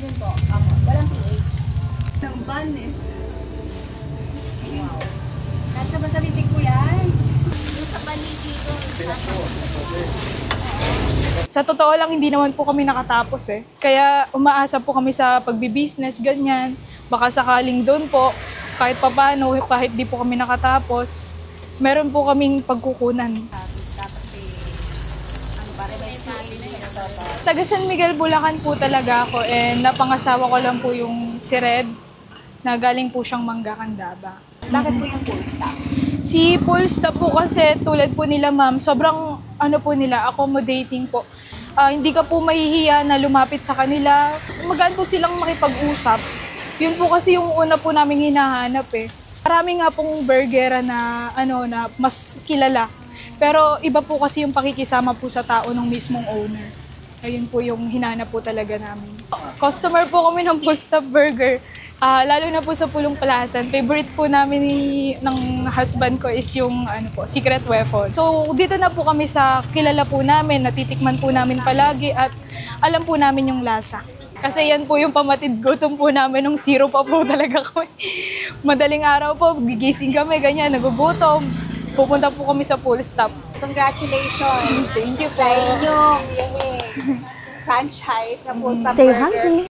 Yun po. Walang PH. Ng ban eh. Wow. Kahit naman sa bibig ko yan. Yung sa banig dito. Sa totoo lang, hindi naman po kami nakatapos eh. Kaya umaasa po kami sa pagbibusiness, ganyan. Baka sakaling doon po, kahit papano, kahit di po kami nakatapos, meron po kaming pagkukunan. Taga San Miguel, Bulacan po talaga ako and napangasawa ko lang po yung si Red na galing po siyang Mangga, Candaba. Bakit po yung full stop? Si full stop po kasi tulad po nila ma'am, sobrang ano po nila, accommodating po. Hindi ka po mahihiya na lumapit sa kanila. Magaan po silang makipag-usap. Yun po kasi yung una po namin hinahanap eh. Marami nga pong burgera na, na mas kilala. Pero iba po kasi yung pakikisama po sa tao ng mismong owner. Ayun po yung hinanap po talaga namin. Customer po kami ng Full Stop Burger. Lalo na po sa Pulong Palasan. Favorite po namin ng husband ko is yung Secret Weapon. So dito na po kami sa kilala po namin, natitikman po namin palagi at alam po namin yung lasa. Kasi yan po yung pamatid gutom po namin nung zero pa po talaga kami. Madaling araw po, gigising kami, ganyan, nagugutom. Pupunta po kami sa Full Stop. Congratulations! Thank you po. Sa inyong franchise sa Full Stop Stay Burger. hungry.